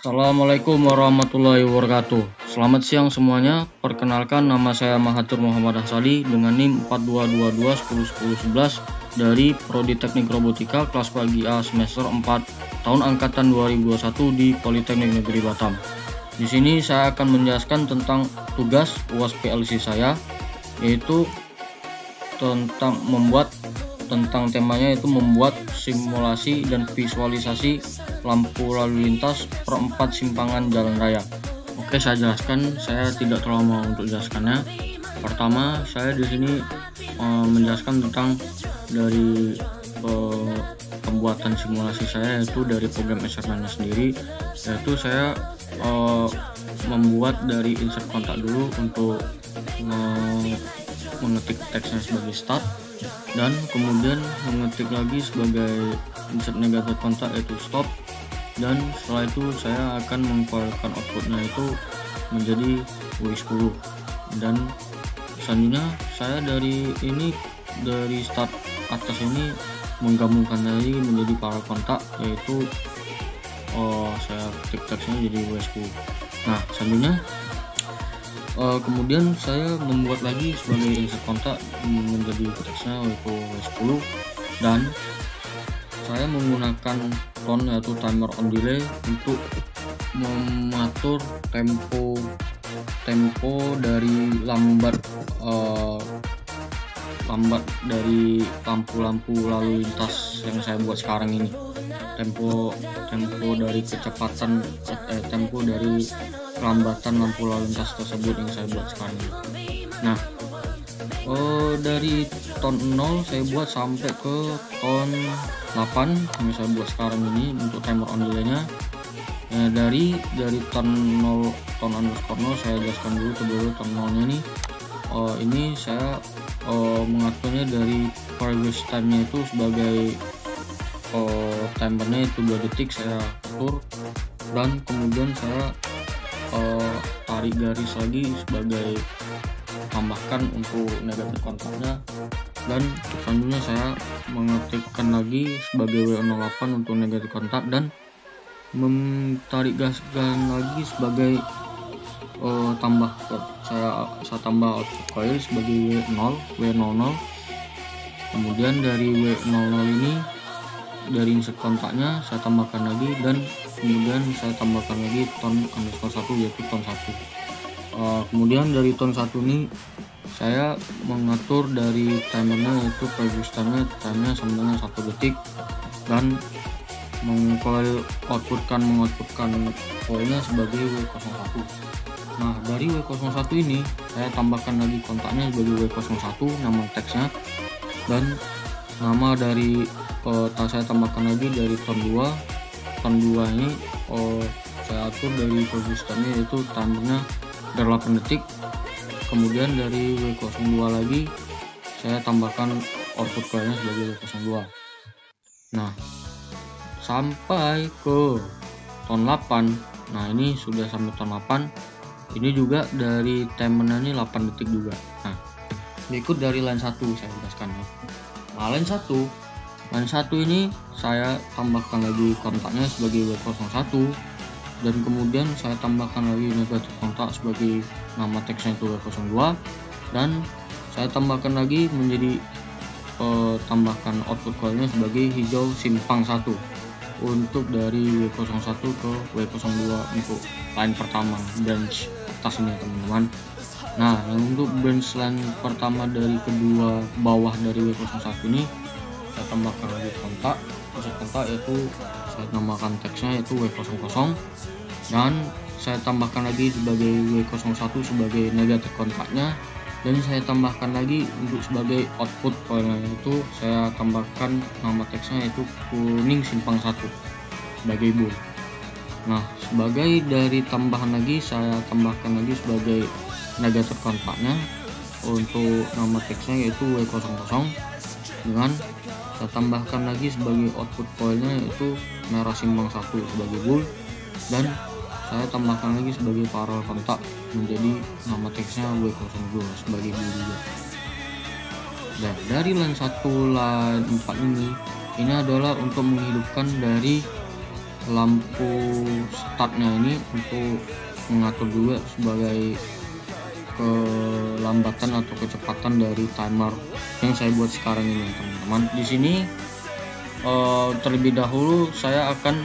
Assalamualaikum warahmatullahi wabarakatuh. Selamat siang semuanya. Perkenalkan, nama saya Mahathir Muhammad Hasali dengan NIM 4222101011 dari Prodi Teknik Robotika kelas pagi A semester 4 tahun angkatan 2021 di Politeknik Negeri Batam. Di sini saya akan menjelaskan tentang tugas UAS PLC saya, yaitu temanya yaitu membuat simulasi dan visualisasi lampu lalu lintas perempat simpangan jalan raya. Oke, saya jelaskan. Saya tidak terlalu lama untuk jelaskannya. Pertama, saya di sini menjelaskan tentang dari pembuatan simulasi saya, yaitu dari program Ethernet sendiri, yaitu saya membuat dari insert kontak dulu untuk mengetik teksnya sebagai start, dan kemudian mengetik lagi sebagai insert negatif kontak yaitu stop, dan setelah itu saya akan mengkeluarkan outputnya itu menjadi W10. Dan selanjutnya saya dari start atas ini menggabungkan lagi menjadi para kontak, yaitu saya ketik teksnya jadi W10. Nah, selanjutnya kemudian saya membuat lagi sebagai insert kontak menjadi teksnya yaitu W10, dan saya menggunakan tone yaitu timer on delay untuk mengatur tempo dari lambat dari lampu-lampu lalu lintas yang saya buat sekarang ini. Tempo dari kecepatan tempo dari kelambatan lampu lalu lintas tersebut yang saya buat sekarang ini. Nah, dari tone 0 saya buat sampai ke tone 8 yang saya buat sekarang ini untuk timer on delay-nya. Dari tone 0 saya jelaskan dulu terlebih tone 0 nya ini saya mengaturnya dari previous time-nya itu sebagai timernya itu 2 detik saya atur, dan kemudian saya tarik garis lagi sebagai tambahkan untuk negatif kontaknya, dan selanjutnya saya mengetikkan lagi sebagai W08 untuk negatif kontak, dan menarik gaskan lagi sebagai saya tambah output coil sebagai W00. Kemudian dari W00 ini dari insert kontaknya saya tambahkan lagi, dan kemudian saya tambahkan lagi tone underscore 1 yaitu tone 1. Kemudian dari tone 1 ini saya mengatur dari timernya yaitu previous time-nya sama dengan 1 detik, dan mengoutputkan coilnya sebagai W01. Nah, dari W01 ini saya tambahkan lagi kontaknya sebagai W01 nama teksnya, dan nama dari saya tambahkan lagi dari tone 2 ini saya atur dari previous time-nya yaitu timernya 8 detik. Kemudian dari W02 lagi saya tambahkan output coilnya sebagai W02. Nah, sampai ke tone 8. Nah, ini sudah sampai tone 8. Ini juga dari timernya ini 8 detik juga. Nah, berikut dari line 1 saya jelaskan ya. Nah, line 1 ini saya tambahkan lagi kontaknya sebagai W01, dan kemudian saya tambahkan lagi negatif kontak sebagai nama teksnya itu W02, dan saya tambahkan lagi menjadi tambahkan output coilnya sebagai hijau simpang 1 untuk dari W01 ke W02 untuk line pertama branch atas ini teman-teman. Nah, yang untuk branch line pertama dari kedua bawah dari W01 ini saya tambahkan lagi kontak yaitu saya namakan teksnya yaitu W00, dan saya tambahkan lagi sebagai W01 sebagai negatif kontaknya, dan saya tambahkan lagi untuk sebagai output coilnya itu saya tambahkan nama teksnya yaitu kuning simpang 1 sebagai bool. Nah, sebagai dari tambahan lagi saya tambahkan lagi sebagai negatif kontaknya untuk nama teksnya yaitu W00, dengan saya tambahkan lagi sebagai output coilnya yaitu merah simpang 1 sebagai bool, dan saya tambahkan lagi sebagai parallel kontak menjadi nama teksnya W02 sebagai bool juga. Dan dari line 1 line 4 ini adalah untuk menghidupkan dari lampu startnya ini untuk mengatur juga sebagai kelambatan atau kecepatan dari timer yang saya buat sekarang ini, teman-teman. Di sini terlebih dahulu saya akan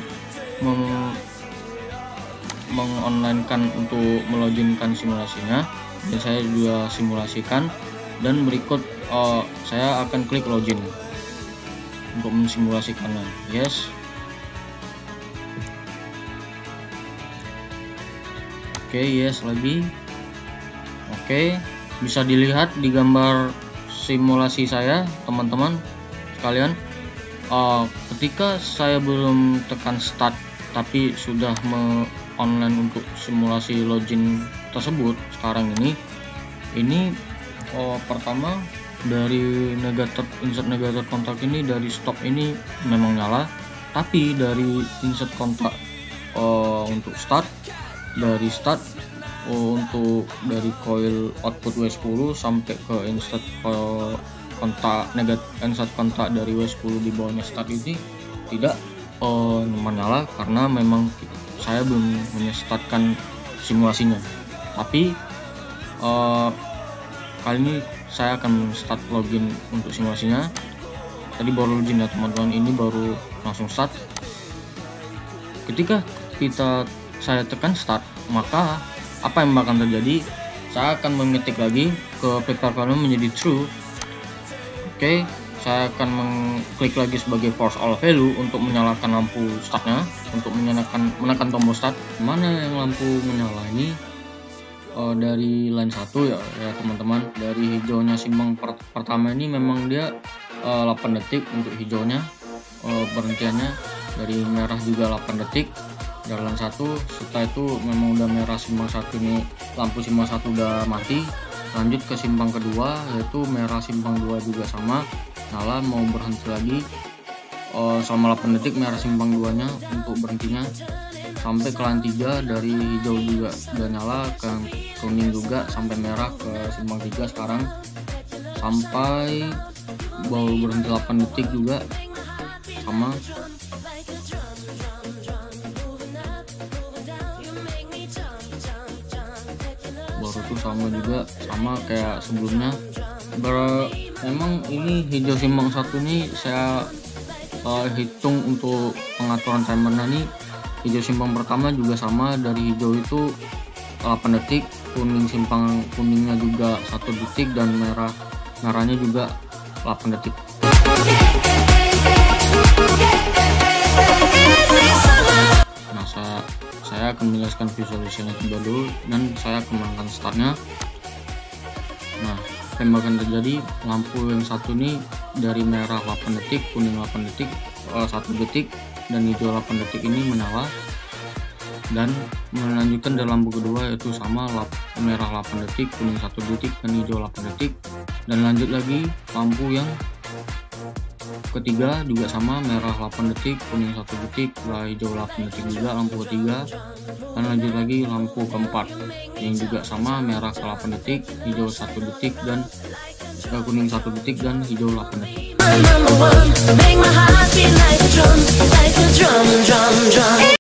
mengonlinekan untuk meloginkan simulasinya, dan saya juga simulasikan, dan berikut saya akan klik login untuk mensimulasikannya. Yes. Oke, yes lagi. Oke, bisa dilihat di gambar simulasi saya, teman-teman sekalian. Ketika saya belum tekan start tapi sudah online untuk simulasi login tersebut sekarang ini pertama dari insert negator kontak ini, dari stop ini memang nyala, tapi dari insert kontak untuk start, dari start untuk dari coil output W10 sampai ke insert kontak dari W10 di bawahnya start ini tidak menyala, karena memang saya belum menyestatkan simulasinya. Tapi kali ini saya akan start login untuk simulasinya. Tadi baru login ya teman-teman, ini baru langsung start. Ketika saya tekan start, maka apa yang bakal terjadi? Saya akan mengetik lagi ke prepare value menjadi true. Oke, saya akan mengklik lagi sebagai force all value untuk menyalakan lampu startnya, untuk menekan tombol start. Mana yang lampu menyala ini? Dari line 1 ya teman-teman. Dari hijaunya simpang pertama ini memang dia 8 detik untuk hijaunya, berhentiannya. Dari merah juga 8 detik dari line 1. Setelah itu memang udah merah simpang 1 ini, lampu simpang 1 udah mati. Lanjut ke simpang kedua, yaitu merah simpang 2 juga sama nyala, mau berhenti lagi selama 8 detik merah simpang 2 nya untuk berhentinya. Sampai ke line 3 dari hijau juga udah nyala, ke kuning juga sampai merah ke simpang 3 sekarang, sampai baru berhenti 8 detik juga sama. Baru tuh sama juga, sama kayak sebelumnya. Memang ini hijau simpang 1 ini saya hitung untuk pengaturan timernya nih. Hijau simpang pertama juga sama, dari hijau itu 8 detik, kuningnya juga 1 detik, dan merahnya juga 8 detik. Nah, saya akan menjelaskan visualisasinya dulu, dan saya akan melakukan startnya. Nah, tembakan terjadi, lampu yang satu ini dari merah 8 detik, kuning 8 detik, 1 detik, dan hijau 8 detik ini menyala, dan melanjutkan dari lampu kedua yaitu sama, merah 8 detik, kuning 1 detik, dan hijau 8 detik, dan lanjut lagi lampu yang ketiga juga sama, merah 8 detik, kuning 1 detik, hijau 8 detik juga lampu ketiga, dan lanjut lagi lampu keempat yang juga sama, merah 8 detik, hijau 1 detik, dan kuning 1 detik, dan hijau 8 detik.